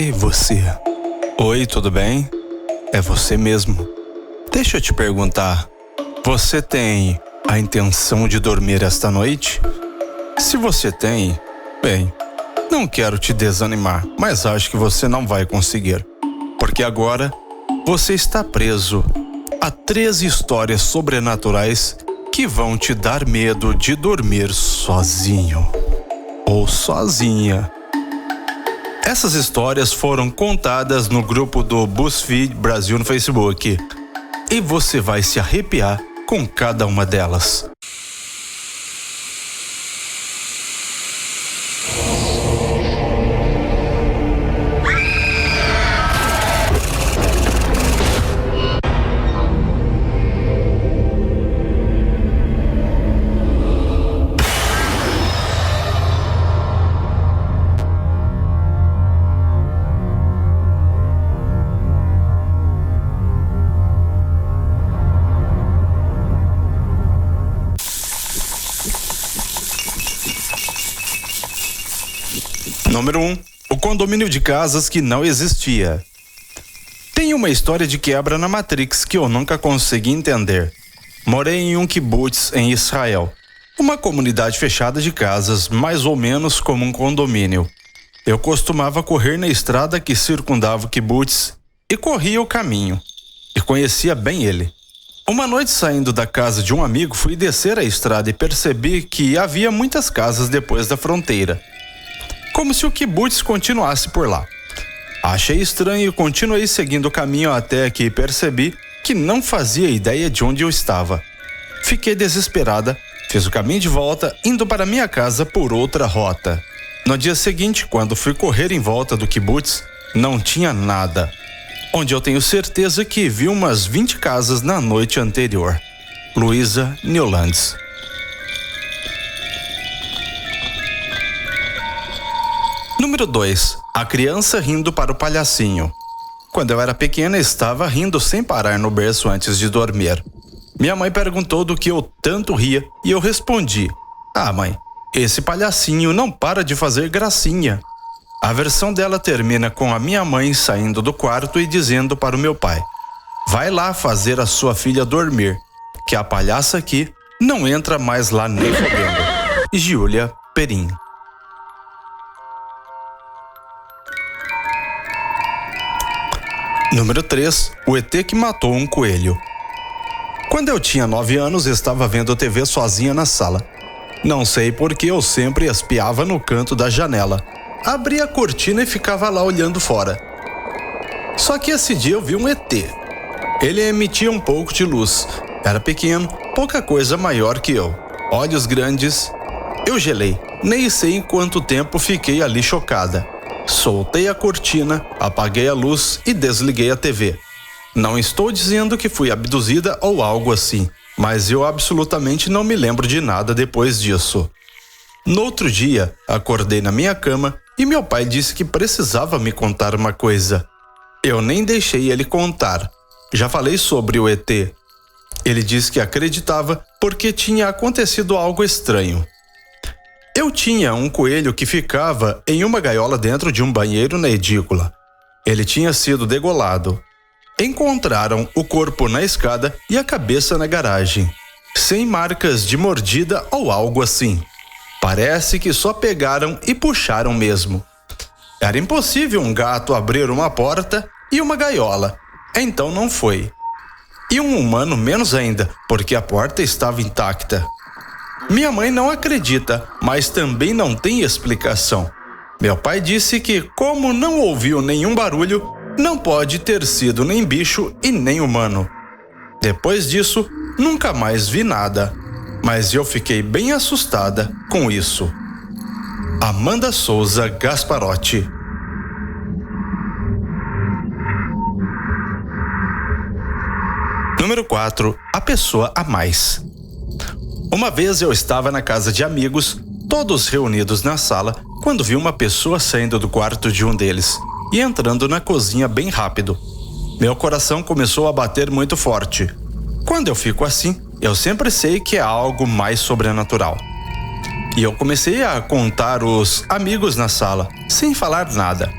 Ei, você. Oi, tudo bem? É você mesmo. Deixa eu te perguntar, você tem a intenção de dormir esta noite? Se você tem, bem, não quero te desanimar, mas acho que você não vai conseguir. Porque agora você está preso a 13 histórias sobrenaturais que vão te dar medo de dormir sozinho ou sozinha. Essas histórias foram contadas no grupo do BuzzFeed Brasil no Facebook e você vai se arrepiar com cada uma delas. Número 1. O condomínio de casas que não existia. Tem uma história de quebra na Matrix que eu nunca consegui entender. Morei em um kibbutz em Israel, uma comunidade fechada de casas, mais ou menos como um condomínio. Eu costumava correr na estrada que circundava o kibbutz e corria o caminho, e conhecia bem ele. Uma noite, saindo da casa de um amigo, fui descer a estrada e percebi que havia muitas casas depois da fronteira, como se o kibbutz continuasse por lá. Achei estranho e continuei seguindo o caminho até que percebi que não fazia ideia de onde eu estava. Fiquei desesperada, fiz o caminho de volta, indo para minha casa por outra rota. No dia seguinte, quando fui correr em volta do kibbutz, não tinha nada, onde eu tenho certeza que vi umas 20 casas na noite anterior. Luísa Newlands. Número 2. A criança rindo para o palhacinho. Quando eu era pequena, estava rindo sem parar no berço antes de dormir. Minha mãe perguntou do que eu tanto ria e eu respondi: "Ah, mãe, esse palhacinho não para de fazer gracinha." A versão dela termina com a minha mãe saindo do quarto e dizendo para o meu pai: "Vai lá fazer a sua filha dormir, que a palhaça aqui não entra mais lá nem fodendo." Júlia Perim. Número 3. O ET que matou um coelho. Quando eu tinha 9 anos, estava vendo TV sozinha na sala. Não sei por que eu sempre espiava no canto da janela. Abria a cortina e ficava lá olhando fora. Só que esse dia eu vi um ET. Ele emitia um pouco de luz. Era pequeno, pouca coisa maior que eu. Olhos grandes. Eu gelei. Nem sei em quanto tempo fiquei ali chocada. Soltei a cortina, apaguei a luz e desliguei a TV. Não estou dizendo que fui abduzida ou algo assim, mas eu absolutamente não me lembro de nada depois disso. No outro dia, acordei na minha cama e meu pai disse que precisava me contar uma coisa. Eu nem deixei ele contar. Já falei sobre o ET. Ele disse que acreditava porque tinha acontecido algo estranho. Eu tinha um coelho que ficava em uma gaiola dentro de um banheiro na edícula. Ele tinha sido degolado. Encontraram o corpo na escada e a cabeça na garagem, sem marcas de mordida ou algo assim. Parece que só pegaram e puxaram mesmo. Era impossível um gato abrir uma porta e uma gaiola, então não foi. E um humano menos ainda, porque a porta estava intacta. Minha mãe não acredita, mas também não tem explicação. Meu pai disse que, como não ouviu nenhum barulho, não pode ter sido nem bicho e nem humano. Depois disso, nunca mais vi nada, mas eu fiquei bem assustada com isso. Amanda Souza Gasparotti. Número 4. A pessoa a mais. Uma vez eu estava na casa de amigos, todos reunidos na sala, quando vi uma pessoa saindo do quarto de um deles e entrando na cozinha bem rápido. Meu coração começou a bater muito forte. Quando eu fico assim, eu sempre sei que é algo mais sobrenatural. E eu comecei a contar os amigos na sala, sem falar nada.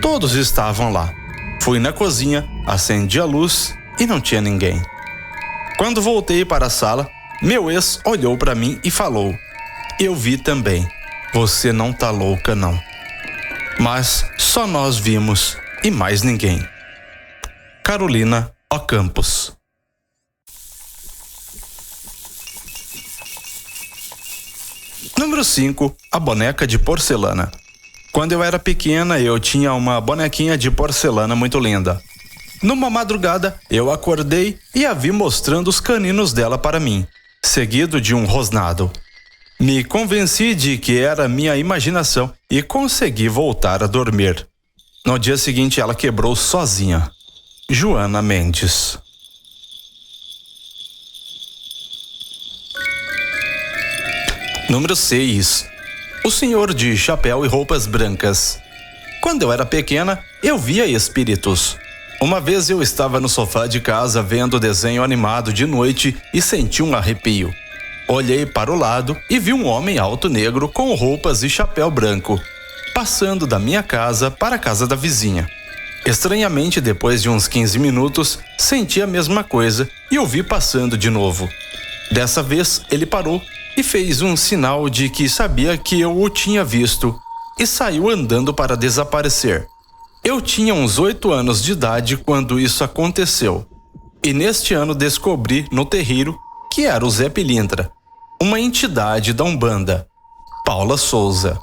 Todos estavam lá. Fui na cozinha, acendi a luz e não tinha ninguém. Quando voltei para a sala, meu ex olhou para mim e falou: "Eu vi também. Você não tá louca, não." Mas só nós vimos e mais ninguém. Carolina Ocampos. Número 5. A boneca de porcelana. Quando eu era pequena, eu tinha uma bonequinha de porcelana muito linda. Numa madrugada, eu acordei e a vi mostrando os caninos dela para mim, seguido de um rosnado. Me convenci de que era minha imaginação e consegui voltar a dormir. No dia seguinte, ela quebrou sozinha. Joana Mendes. Número 6. O senhor de chapéu e roupas brancas. Quando eu era pequena, eu via espíritos. Uma vez eu estava no sofá de casa vendo desenho animado de noite e senti um arrepio. Olhei para o lado e vi um homem alto negro com roupas e chapéu branco, passando da minha casa para a casa da vizinha. Estranhamente, depois de uns 15 minutos, senti a mesma coisa e o vi passando de novo. Dessa vez, ele parou e fez um sinal de que sabia que eu o tinha visto e saiu andando para desaparecer. Eu tinha uns 8 anos de idade quando isso aconteceu. E neste ano descobri no terreiro que era o Zé Pilintra, uma entidade da Umbanda. Paula Souza.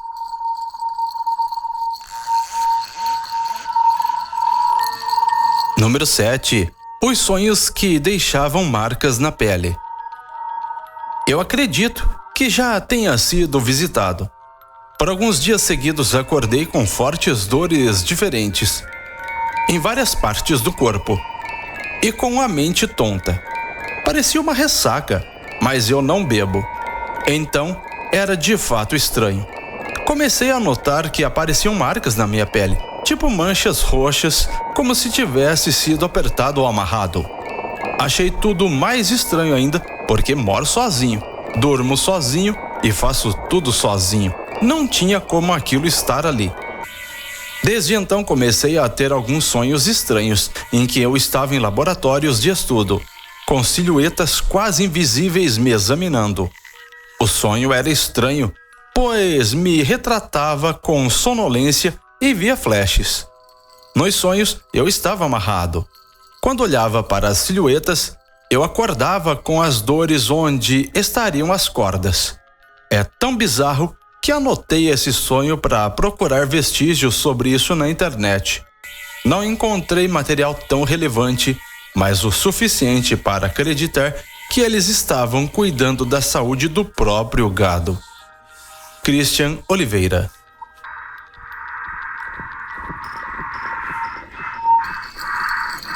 Número 7. Os sonhos que deixavam marcas na pele. Eu acredito que já tenha sido visitado. Por alguns dias seguidos acordei com fortes dores diferentes, em várias partes do corpo, e com a mente tonta. Parecia uma ressaca, mas eu não bebo. Então, era de fato estranho. Comecei a notar que apareciam marcas na minha pele, tipo manchas roxas, como se tivesse sido apertado ou amarrado. Achei tudo mais estranho ainda, porque moro sozinho, durmo sozinho e faço tudo sozinho. Não tinha como aquilo estar ali. Desde então comecei a ter alguns sonhos estranhos, em que eu estava em laboratórios de estudo, com silhuetas quase invisíveis me examinando. O sonho era estranho, pois me retratava com sonolência e via flashes. Nos sonhos, eu estava amarrado. Quando olhava para as silhuetas, eu acordava com as dores onde estariam as cordas. É tão bizarro que anotei esse sonho para procurar vestígios sobre isso na internet. Não encontrei material tão relevante, mas o suficiente para acreditar que eles estavam cuidando da saúde do próprio gado. Christian Oliveira.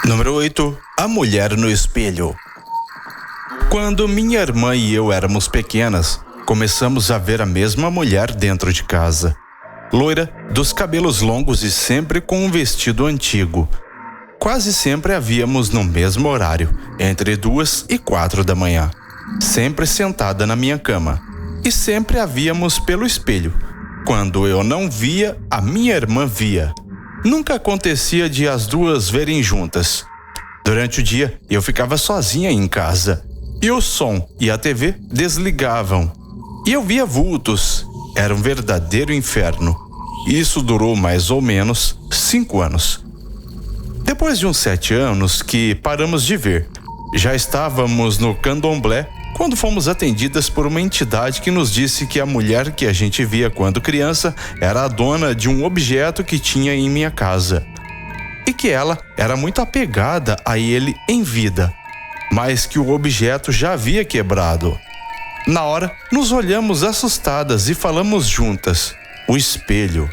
Número 8. A mulher no espelho. Quando minha irmã e eu éramos pequenas, começamos a ver a mesma mulher dentro de casa. Loira, dos cabelos longos e sempre com um vestido antigo. Quase sempre a víamos no mesmo horário, entre 2 e 4 da manhã. Sempre sentada na minha cama. E sempre a víamos pelo espelho. Quando eu não via, a minha irmã via. Nunca acontecia de as duas verem juntas. Durante o dia, eu ficava sozinha em casa. E o som e a TV desligavam. E eu via vultos. Era um verdadeiro inferno. Isso durou mais ou menos 5 anos. Depois de uns 7 anos que paramos de ver, já estávamos no candomblé quando fomos atendidas por uma entidade que nos disse que a mulher que a gente via quando criança era a dona de um objeto que tinha em minha casa. E que ela era muito apegada a ele em vida, mas que o objeto já havia quebrado. Na hora, nos olhamos assustadas e falamos juntas: o espelho.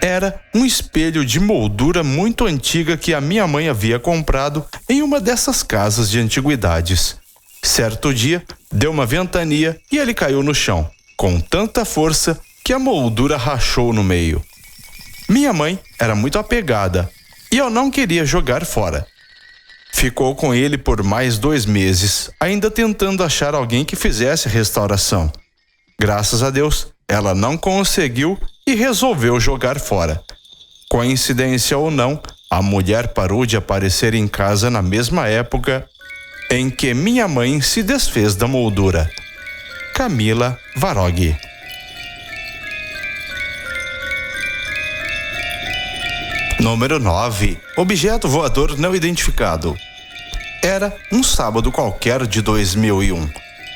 Era um espelho de moldura muito antiga que a minha mãe havia comprado em uma dessas casas de antiguidades. Certo dia, deu uma ventania e ele caiu no chão, com tanta força que a moldura rachou no meio. Minha mãe era muito apegada e eu não queria jogar fora. Ficou com ele por mais 2 meses, ainda tentando achar alguém que fizesse a restauração. Graças a Deus, ela não conseguiu e resolveu jogar fora. Coincidência ou não, a mulher parou de aparecer em casa na mesma época em que minha mãe se desfez da moldura. Camila Varog. Número 9. Objeto voador não identificado. Era um sábado qualquer de 2001.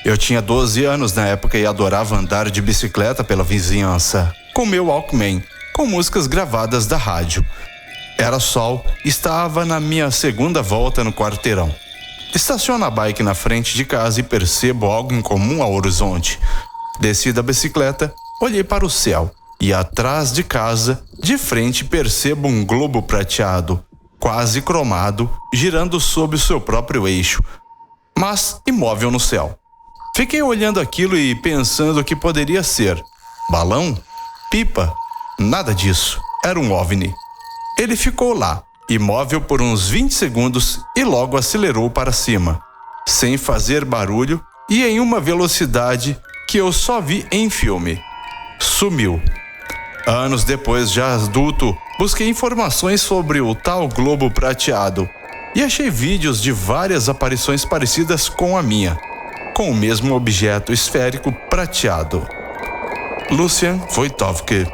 Eu tinha 12 anos na época e adorava andar de bicicleta pela vizinhança, com meu Walkman, com músicas gravadas da rádio. Era sol, estava na minha segunda volta no quarteirão. Estaciono a bike na frente de casa e percebo algo incomum ao horizonte. Desci da bicicleta, olhei para o céu e atrás de casa, de frente, percebo um globo prateado, quase cromado, girando sob o seu próprio eixo, mas imóvel no céu. Fiquei olhando aquilo e pensando o que poderia ser. Balão? Pipa? Nada disso. Era um OVNI. Ele ficou lá, imóvel por uns 20 segundos e logo acelerou para cima, sem fazer barulho e em uma velocidade que eu só vi em filme. Sumiu. Anos depois, já adulto, busquei informações sobre o tal globo prateado e achei vídeos de várias aparições parecidas com a minha, com o mesmo objeto esférico prateado. Lucian Wojtowski.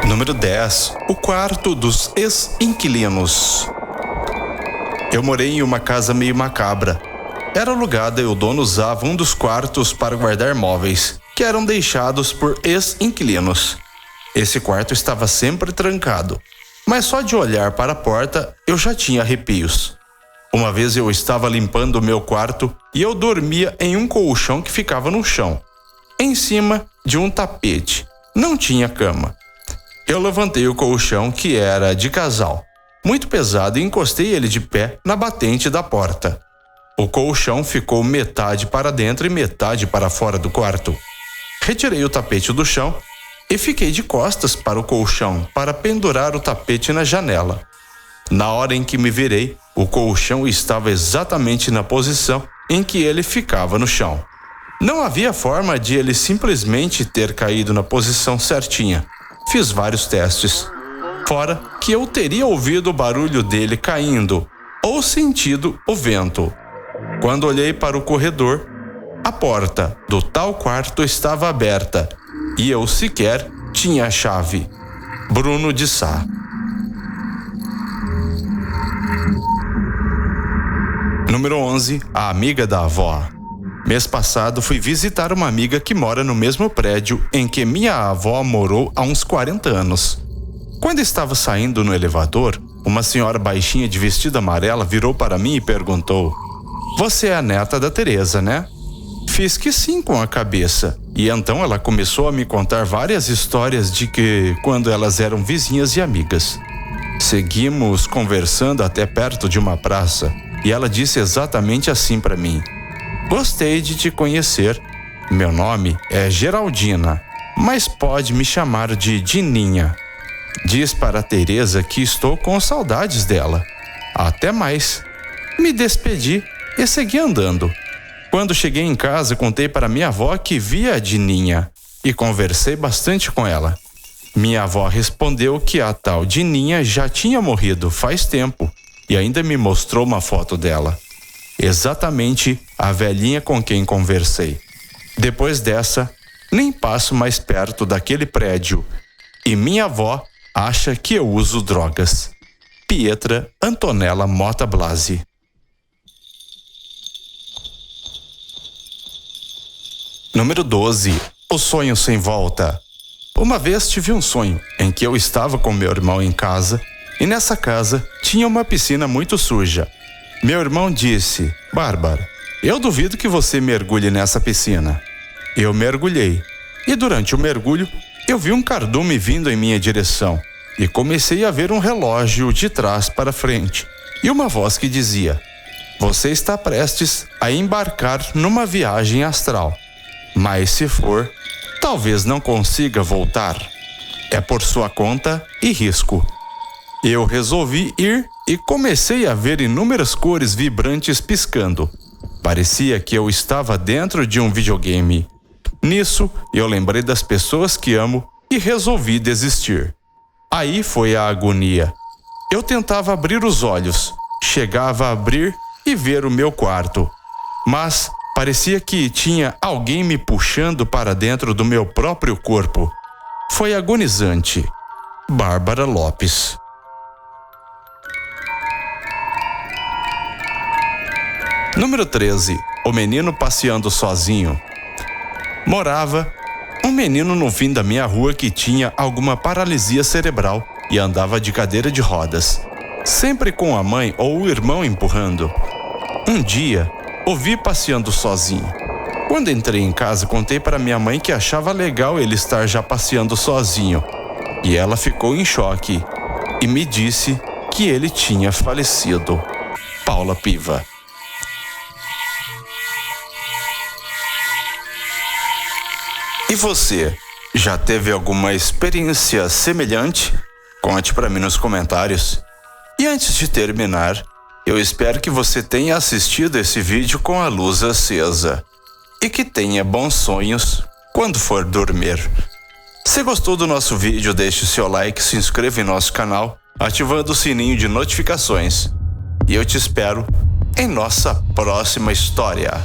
Número 10. O quarto dos ex-inquilinos. Eu morei em uma casa meio macabra. Era alugada e o dono usava um dos quartos para guardar móveis, que eram deixados por ex-inquilinos. Esse quarto estava sempre trancado, mas só de olhar para a porta eu já tinha arrepios. Uma vez eu estava limpando o meu quarto e eu dormia em um colchão que ficava no chão, em cima de um tapete. Não tinha cama. Eu levantei o colchão, que era de casal, muito pesado, e encostei ele de pé na batente da porta. O colchão ficou metade para dentro e metade para fora do quarto. Retirei o tapete do chão e fiquei de costas para o colchão para pendurar o tapete na janela. Na hora em que me virei, o colchão estava exatamente na posição em que ele ficava no chão. Não havia forma de ele simplesmente ter caído na posição certinha. Fiz vários testes. Fora que eu teria ouvido o barulho dele caindo ou sentido o vento. Quando olhei para o corredor, a porta do tal quarto estava aberta e eu sequer tinha a chave. Bruno de Sá. Número 11. A amiga da avó. Mês passado fui visitar uma amiga que mora no mesmo prédio em que minha avó morou há uns 40 anos. Quando estava saindo no elevador, uma senhora baixinha de vestido amarelo virou para mim e perguntou: "Você é a neta da Teresa, né?" Fiz que sim com a cabeça, e então ela começou a me contar várias histórias de que quando elas eram vizinhas e amigas. Seguimos conversando até perto de uma praça, e ela disse exatamente assim para mim: "Gostei de te conhecer. Meu nome é Geraldina, mas pode me chamar de Dininha. Diz para a Teresa que estou com saudades dela. Até mais." Me despedi e segui andando. Quando cheguei em casa, contei para minha avó que via a Dininha e conversei bastante com ela. Minha avó respondeu que a tal Dininha já tinha morrido faz tempo e ainda me mostrou uma foto dela. Exatamente a velhinha com quem conversei. Depois dessa, nem passo mais perto daquele prédio e minha avó acha que eu uso drogas. Pietra Antonella Mota Blasi. Número 12. O sonho sem volta. Uma vez tive um sonho em que eu estava com meu irmão em casa e nessa casa tinha uma piscina muito suja. Meu irmão disse: "Bárbara, eu duvido que você mergulhe nessa piscina." Eu mergulhei e durante o mergulho eu vi um cardume vindo em minha direção e comecei a ver um relógio de trás para frente e uma voz que dizia: "Você está prestes a embarcar numa viagem astral. Mas se for, talvez não consiga voltar. É por sua conta e risco." Eu resolvi ir e comecei a ver inúmeras cores vibrantes piscando. Parecia que eu estava dentro de um videogame. Nisso, eu lembrei das pessoas que amo e resolvi desistir. Aí foi a agonia. Eu tentava abrir os olhos, chegava a abrir e ver o meu quarto, mas parecia que tinha alguém me puxando para dentro do meu próprio corpo. Foi agonizante. Bárbara Lopes. Número 13. O menino passeando sozinho. Morava um menino no fim da minha rua que tinha alguma paralisia cerebral e andava de cadeira de rodas, sempre com a mãe ou o irmão empurrando. Um dia, o vi passeando sozinho. Quando entrei em casa, contei para minha mãe que achava legal ele estar já passeando sozinho, e ela ficou em choque e me disse que ele tinha falecido. Paula Piva. E você, já teve alguma experiência semelhante? Conte para mim nos comentários. E antes de terminar, eu espero que você tenha assistido esse vídeo com a luz acesa e que tenha bons sonhos quando for dormir. Se gostou do nosso vídeo, deixe seu like, se inscreva em nosso canal, ativando o sininho de notificações. E eu te espero em nossa próxima história.